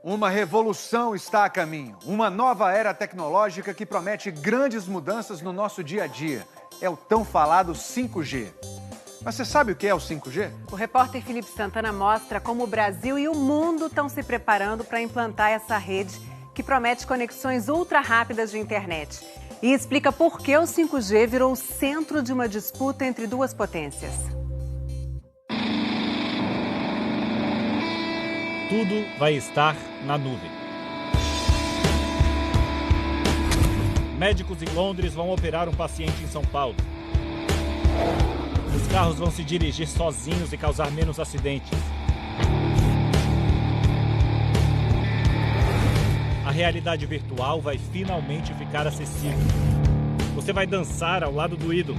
Uma revolução está a caminho. Uma nova era tecnológica que promete grandes mudanças no nosso dia a dia. É o tão falado 5G. Mas você sabe o que é o 5G? O repórter Felipe Santana mostra como o Brasil e o mundo estão se preparando para implantar essa rede que promete conexões ultra rápidas de internet. E explica por que o 5G virou o centro de uma disputa entre duas potências. Tudo vai estar na nuvem. Médicos em Londres vão operar um paciente em São Paulo. Os carros vão se dirigir sozinhos e causar menos acidentes. A realidade virtual vai finalmente ficar acessível. Você vai dançar ao lado do ídolo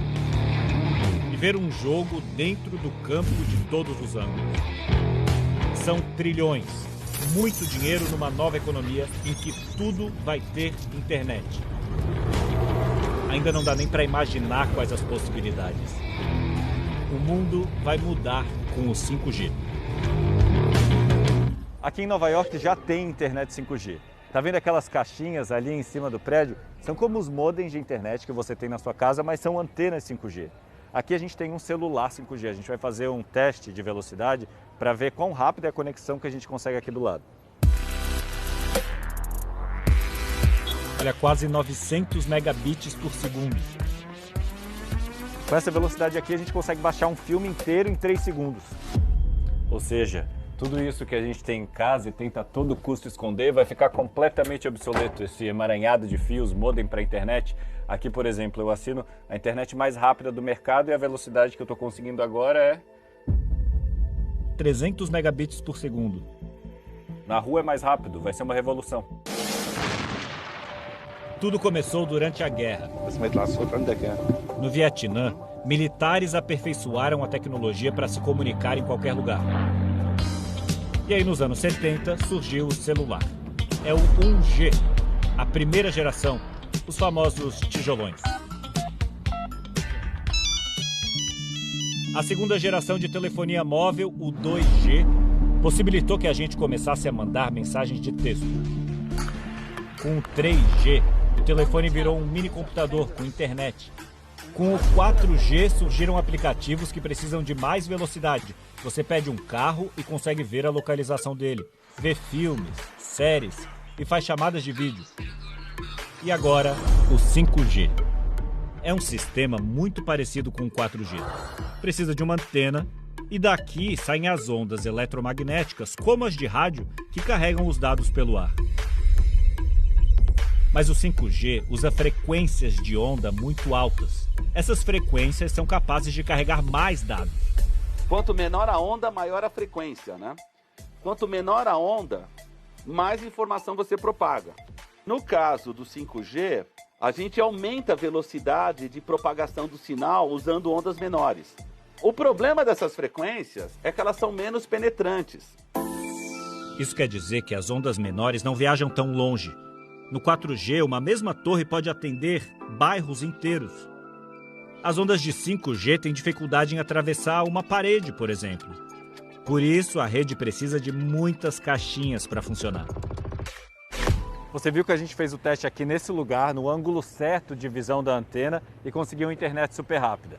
e ver um jogo dentro do campo de todos os ângulos. São trilhões, muito dinheiro numa nova economia em que tudo vai ter internet. Ainda não dá nem para imaginar quais as possibilidades. O mundo vai mudar com o 5G. Aqui em Nova York já tem internet 5G. Tá vendo aquelas caixinhas ali em cima do prédio? São como os modems de internet que você tem na sua casa, mas são antenas 5G. Aqui a gente tem um celular 5G. A gente vai fazer um teste de velocidade para ver quão rápida é a conexão que a gente consegue aqui do lado. Olha, quase 900 megabits por segundo. Com essa velocidade aqui a gente consegue baixar um filme inteiro em 3 segundos. Ou seja, tudo isso que a gente tem em casa e tenta a todo custo esconder vai ficar completamente obsoleto. Esse emaranhado de fios, modem para a internet. Aqui, por exemplo, eu assino a internet mais rápida do mercado e a velocidade que eu estou conseguindo agora é 300 megabits por segundo. Na rua é mais rápido, vai ser uma revolução. Tudo começou durante a guerra. No Vietnã, militares aperfeiçoaram a tecnologia para se comunicar em qualquer lugar. E aí, nos anos 70, surgiu o celular. É o 1G, a primeira geração, os famosos tijolões. A segunda geração de telefonia móvel, o 2G, possibilitou que a gente começasse a mandar mensagens de texto. Com o 3G, o telefone virou um mini computador com internet. Com o 4G surgiram aplicativos que precisam de mais velocidade. Você pede um carro e consegue ver a localização dele, vê filmes, séries e faz chamadas de vídeo. E agora, o 5G. É um sistema muito parecido com o 4G. Precisa de uma antena e daqui saem as ondas eletromagnéticas, como as de rádio, que carregam os dados pelo ar. Mas o 5G usa frequências de onda muito altas. Essas frequências são capazes de carregar mais dados. Quanto menor a onda, maior a frequência, né? Quanto menor a onda, mais informação você propaga. No caso do 5G, a gente aumenta a velocidade de propagação do sinal usando ondas menores. O problema dessas frequências é que elas são menos penetrantes. Isso quer dizer que as ondas menores não viajam tão longe. No 4G, uma mesma torre pode atender bairros inteiros. As ondas de 5G têm dificuldade em atravessar uma parede, por exemplo. Por isso, a rede precisa de muitas caixinhas para funcionar. Você viu que a gente fez o teste aqui nesse lugar, no ângulo certo de visão da antena e conseguiu uma internet super rápida.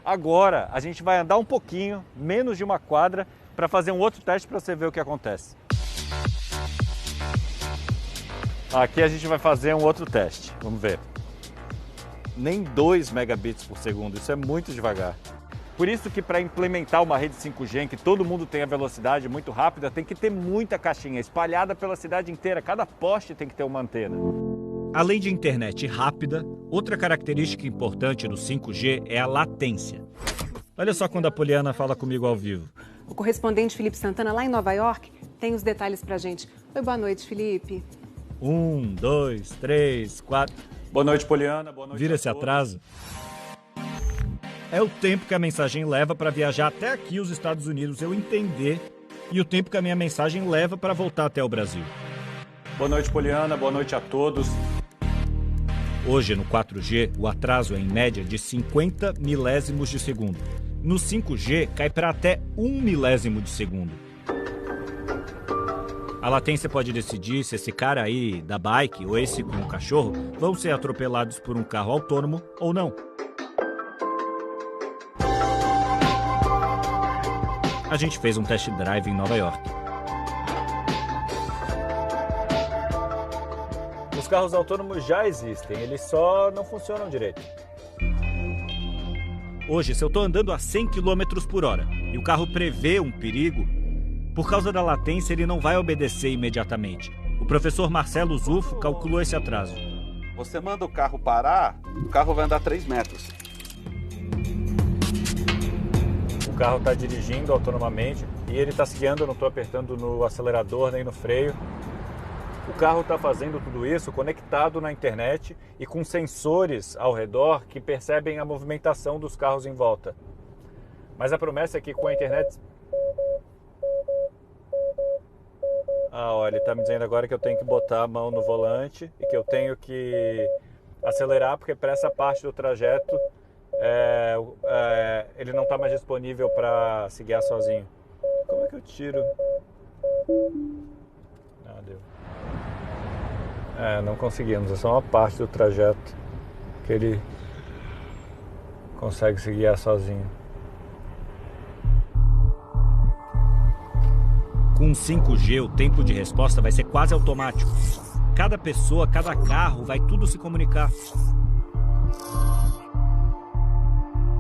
Agora, a gente vai andar um pouquinho, menos de uma quadra, para fazer um outro teste para você ver o que acontece. Aqui a gente vai fazer um outro teste, vamos ver. Nem 2 megabits por segundo, isso é muito devagar. Por isso que para implementar uma rede 5G em que todo mundo tenha velocidade muito rápida, tem que ter muita caixinha espalhada pela cidade inteira. Cada poste tem que ter uma antena. Além de internet rápida, outra característica importante do 5G é a latência. Olha só quando a Poliana fala comigo ao vivo. O correspondente Felipe Santana, lá em Nova York, tem os detalhes pra gente. Oi, boa noite, Felipe. 1, 2, 3, 4... Boa noite, Poliana. Boa noite. Vira esse atraso. É o tempo que a mensagem leva para viajar até aqui os Estados Unidos, eu entender, e o tempo que a minha mensagem leva para voltar até o Brasil. Boa noite, Poliana. Boa noite a todos. Hoje, no 4G, o atraso é em média de 50 milésimos de segundo. No 5G, cai para até 1 milésimo de segundo. A latência pode decidir se esse cara aí da bike ou esse com o cachorro vão ser atropelados por um carro autônomo ou não. A gente fez um test drive em Nova York. Os carros autônomos já existem, eles só não funcionam direito. Hoje, se eu estou andando a 100 km por hora e o carro prevê um perigo, por causa da latência ele não vai obedecer imediatamente. O professor Marcelo Zufo calculou esse atraso. Você manda o carro parar, o carro vai andar 3 metros. O carro está dirigindo autonomamente e ele está se guiando, eu não estou apertando no acelerador nem no freio. O carro está fazendo tudo isso conectado na internet e com sensores ao redor que percebem a movimentação dos carros em volta. Mas a promessa é que com a internet... Olha, ele está me dizendo agora que eu tenho que botar a mão no volante e que eu tenho que acelerar, porque para essa parte do trajeto ele não está mais disponível para se guiar sozinho. Como é que eu tiro? Não, deu. Não conseguimos, é só uma parte do trajeto que ele consegue se guiar sozinho. Com 5G, o tempo de resposta vai ser quase automático. Cada pessoa, cada carro, vai tudo se comunicar.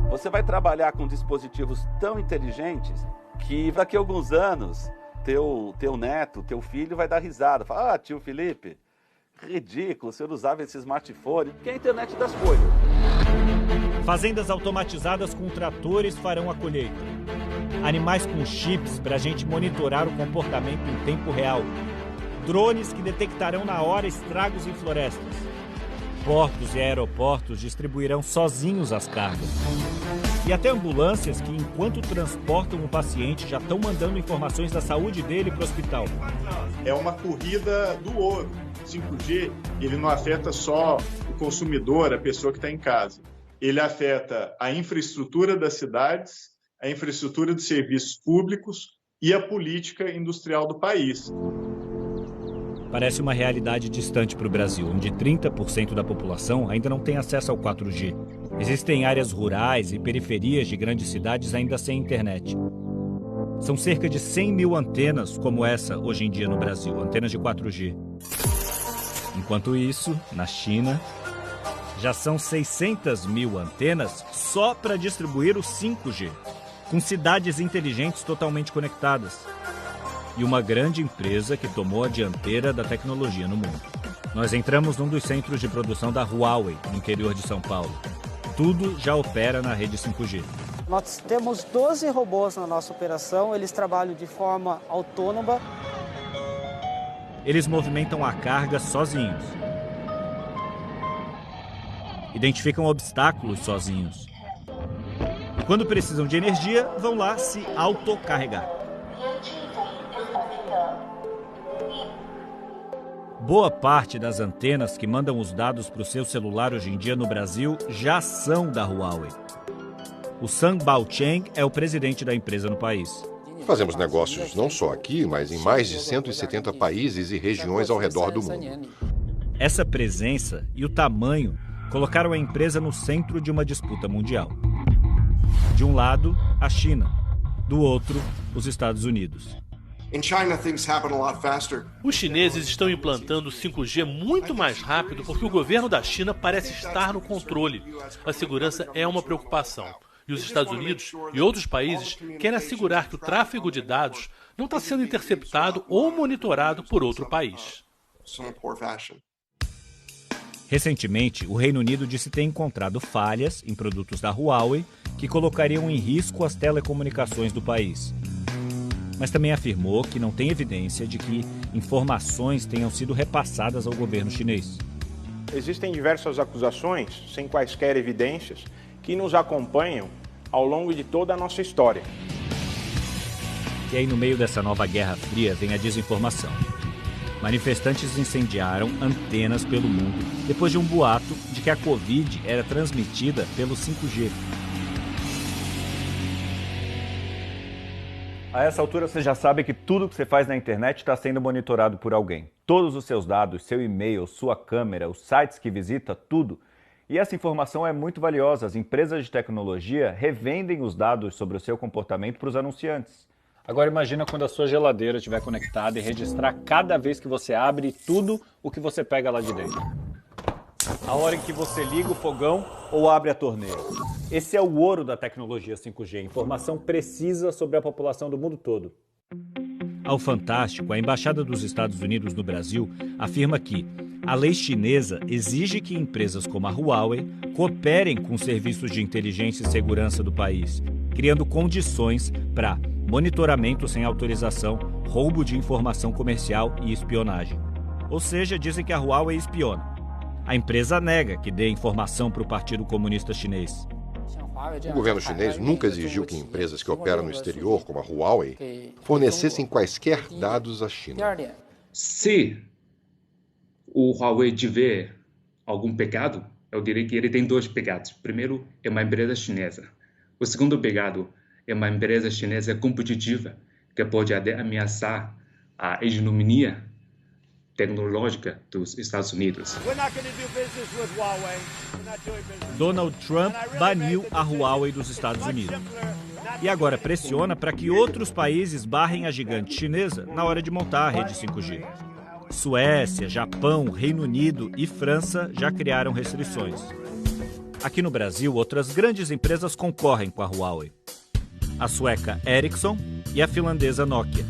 Você vai trabalhar com dispositivos tão inteligentes que daqui a alguns anos teu neto, teu filho vai dar risada. Fala, ah, tio Felipe, ridículo, o senhor usava esse smartphone, porque é a internet das coisas. Fazendas automatizadas com tratores farão a colheita. Animais com chips para a gente monitorar o comportamento em tempo real. Drones que detectarão na hora estragos em florestas. Portos e aeroportos distribuirão sozinhos as cargas. E até ambulâncias que, enquanto transportam um paciente, já estão mandando informações da saúde dele para o hospital. É uma corrida do ouro. 5G, ele não afeta só o consumidor, a pessoa que está em casa. Ele afeta a infraestrutura das cidades, a infraestrutura dos serviços públicos e a política industrial do país. Parece uma realidade distante para o Brasil, onde 30% da população ainda não tem acesso ao 4G. Existem áreas rurais e periferias de grandes cidades ainda sem internet. São cerca de 100 mil antenas como essa hoje em dia no Brasil, antenas de 4G. Enquanto isso, na China, já são 600 mil antenas só para distribuir o 5G, com cidades inteligentes totalmente conectadas. E uma grande empresa que tomou a dianteira da tecnologia no mundo. Nós entramos num dos centros de produção da Huawei, no interior de São Paulo. Tudo já opera na rede 5G. Nós temos 12 robôs na nossa operação, eles trabalham de forma autônoma. Eles movimentam a carga sozinhos. Identificam obstáculos sozinhos. Quando precisam de energia, vão lá se autocarregar. Boa parte das antenas que mandam os dados para o seu celular hoje em dia no Brasil já são da Huawei. O Sun Baocheng é o presidente da empresa no país. Fazemos negócios não só aqui, mas em mais de 170 países e regiões ao redor do mundo. Essa presença e o tamanho colocaram a empresa no centro de uma disputa mundial. De um lado, a China. Do outro, os Estados Unidos. Os chineses estão implantando 5G muito mais rápido porque o governo da China parece estar no controle. A segurança é uma preocupação. E os Estados Unidos e outros países querem assegurar que o tráfego de dados não está sendo interceptado ou monitorado por outro país. Recentemente, o Reino Unido disse ter encontrado falhas em produtos da Huawei que colocariam em risco as telecomunicações do país. Mas também afirmou que não tem evidência de que informações tenham sido repassadas ao governo chinês. Existem diversas acusações, sem quaisquer evidências, que nos acompanham ao longo de toda a nossa história. E aí, no meio dessa nova Guerra Fria, vem a desinformação. Manifestantes incendiaram antenas pelo mundo depois de um boato de que a Covid era transmitida pelo 5G. A essa altura você já sabe que tudo que você faz na internet está sendo monitorado por alguém. Todos os seus dados, seu e-mail, sua câmera, os sites que visita, tudo. E essa informação é muito valiosa. As empresas de tecnologia revendem os dados sobre o seu comportamento para os anunciantes. Agora imagina quando a sua geladeira estiver conectada e registrar cada vez que você abre tudo o que você pega lá de dentro. A hora em que você liga o fogão ou abre a torneira. Esse é o ouro da tecnologia 5G, informação precisa sobre a população do mundo todo. Ao Fantástico, a Embaixada dos Estados Unidos no Brasil afirma que a lei chinesa exige que empresas como a Huawei cooperem com serviços de inteligência e segurança do país, criando condições para monitoramento sem autorização, roubo de informação comercial e espionagem. Ou seja, dizem que a Huawei espiona. A empresa nega que dê informação para o Partido Comunista Chinês. O governo chinês nunca exigiu que empresas que operam no exterior, como a Huawei, fornecessem quaisquer dados à China. Se o Huawei tiver algum pecado, eu diria que ele tem dois pecados. Primeiro, é uma empresa chinesa. O segundo pecado é uma empresa chinesa competitiva, que pode até ameaçar a hegemonia tecnológica dos Estados Unidos. Donald Trump baniu a Huawei dos Estados Unidos. E agora pressiona para que outros países barrem a gigante chinesa na hora de montar a rede 5G. Suécia, Japão, Reino Unido e França já criaram restrições. Aqui no Brasil, outras grandes empresas concorrem com a Huawei. A sueca Ericsson e a finlandesa Nokia.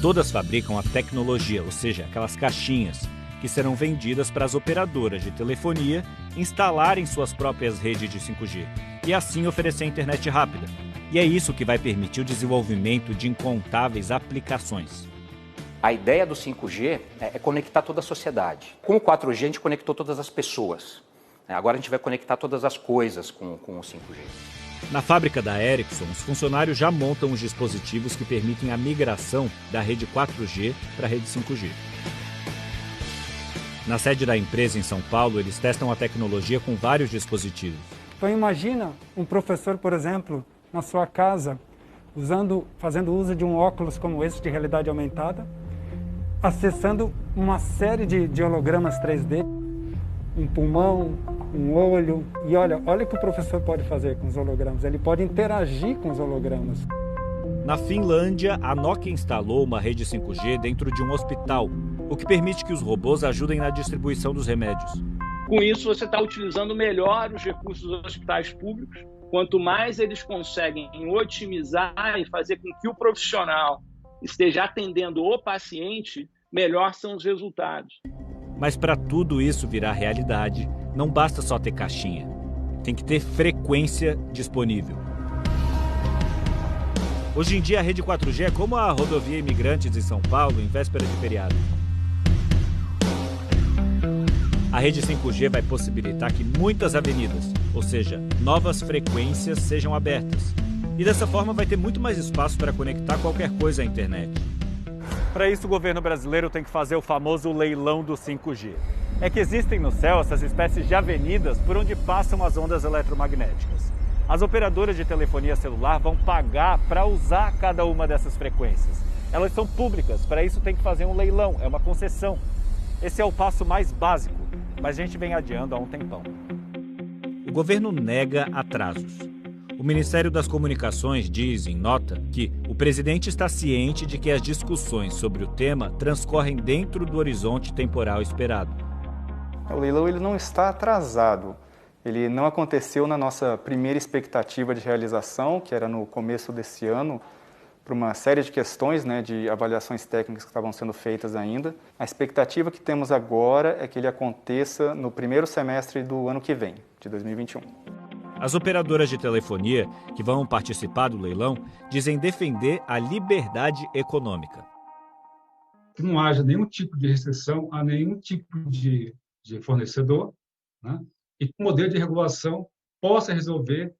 Todas fabricam a tecnologia, ou seja, aquelas caixinhas, que serão vendidas para as operadoras de telefonia instalarem suas próprias redes de 5G e assim oferecer internet rápida. E é isso que vai permitir o desenvolvimento de incontáveis aplicações. A ideia do 5G é conectar toda a sociedade. Com o 4G a gente conectou todas as pessoas. Agora a gente vai conectar todas as coisas com o 5G. Na fábrica da Ericsson, os funcionários já montam os dispositivos que permitem a migração da rede 4G para a rede 5G. Na sede da empresa em São Paulo, eles testam a tecnologia com vários dispositivos. Então imagina um professor, por exemplo, na sua casa, fazendo uso de um óculos como esse de realidade aumentada, acessando uma série de hologramas 3D, um pulmão, um olho. E olha o que o professor pode fazer com os hologramas. Ele pode interagir com os hologramas. Na Finlândia, a Nokia instalou uma rede 5G dentro de um hospital, o que permite que os robôs ajudem na distribuição dos remédios. Com isso, você está utilizando melhor os recursos dos hospitais públicos. Quanto mais eles conseguem otimizar e fazer com que o profissional esteja atendendo o paciente, melhor são os resultados. Mas para tudo isso virar realidade, não basta só ter caixinha. Tem que ter frequência disponível. Hoje em dia a rede 4G é como a rodovia Imigrantes em São Paulo em véspera de feriado. A rede 5G vai possibilitar que muitas avenidas, ou seja, novas frequências, sejam abertas. E dessa forma vai ter muito mais espaço para conectar qualquer coisa à internet. Para isso, o governo brasileiro tem que fazer o famoso leilão do 5G. É que existem no céu essas espécies de avenidas por onde passam as ondas eletromagnéticas. As operadoras de telefonia celular vão pagar para usar cada uma dessas frequências. Elas são públicas, para isso tem que fazer um leilão, é uma concessão. Esse é o passo mais básico, mas a gente vem adiando há um tempão. O governo nega atrasos. O Ministério das Comunicações diz em nota que o presidente está ciente de que as discussões sobre o tema transcorrem dentro do horizonte temporal esperado. O leilão ele não está atrasado. Ele não aconteceu na nossa primeira expectativa de realização, que era no começo desse ano, por uma série de questões, de avaliações técnicas que estavam sendo feitas ainda. A expectativa que temos agora é que ele aconteça no primeiro semestre do ano que vem, de 2021. As operadoras de telefonia que vão participar do leilão dizem defender a liberdade econômica. Que não haja nenhum tipo de restrição a nenhum tipo de fornecedor, e que o modelo de regulação possa resolver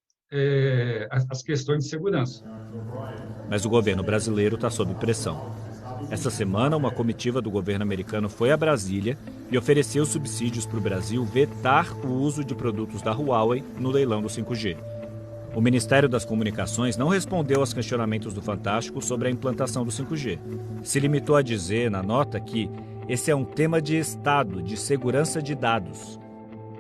as questões de segurança. Mas o governo brasileiro está sob pressão. Essa semana, uma comitiva do governo americano foi a Brasília e ofereceu subsídios para o Brasil vetar o uso de produtos da Huawei no leilão do 5G. O Ministério das Comunicações não respondeu aos questionamentos do Fantástico sobre a implantação do 5G. Se limitou a dizer na nota que esse é um tema de Estado, de segurança de dados.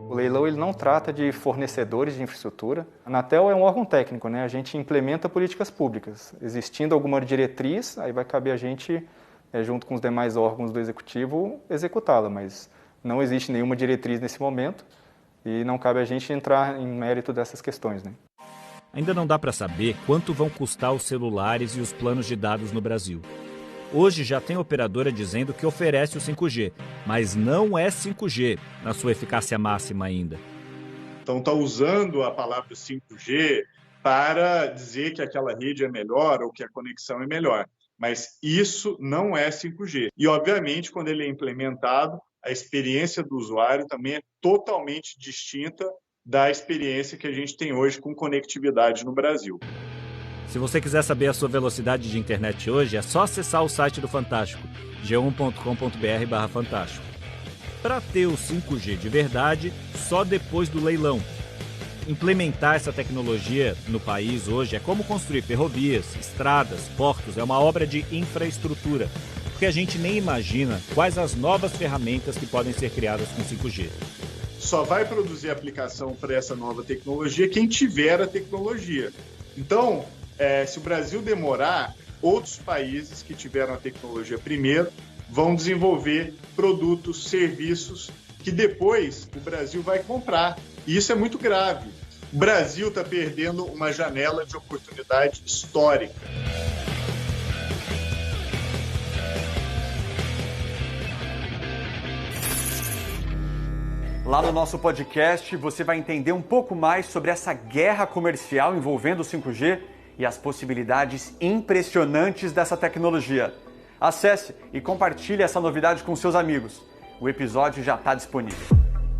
O leilão ele não trata de fornecedores de infraestrutura. A Anatel é um órgão técnico, né? A gente implementa políticas públicas. Existindo alguma diretriz, aí vai caber a gente, junto com os demais órgãos do Executivo, executá-la, mas não existe nenhuma diretriz nesse momento e não cabe a gente entrar em mérito dessas questões, né? Ainda não dá para saber quanto vão custar os celulares e os planos de dados no Brasil. Hoje já tem operadora dizendo que oferece o 5G, mas não é 5G na sua eficácia máxima ainda. Então está usando a palavra 5G para dizer que aquela rede é melhor ou que a conexão é melhor. Mas isso não é 5G. E, obviamente, quando ele é implementado, a experiência do usuário também é totalmente distinta da experiência que a gente tem hoje com conectividade no Brasil. Se você quiser saber a sua velocidade de internet hoje, é só acessar o site do Fantástico, g1.com.br/fantástico. Para ter o 5G de verdade, só depois do leilão. Implementar essa tecnologia no país hoje é como construir ferrovias, estradas, portos, é uma obra de infraestrutura, porque a gente nem imagina quais as novas ferramentas que podem ser criadas com 5G. Só vai produzir aplicação para essa nova tecnologia quem tiver a tecnologia. Então, se o Brasil demorar, outros países que tiveram a tecnologia primeiro vão desenvolver produtos, serviços que depois o Brasil vai comprar. E isso é muito grave. O Brasil está perdendo uma janela de oportunidade histórica. Lá no nosso podcast, você vai entender um pouco mais sobre essa guerra comercial envolvendo o 5G e as possibilidades impressionantes dessa tecnologia. Acesse e compartilhe essa novidade com seus amigos. O episódio já está disponível.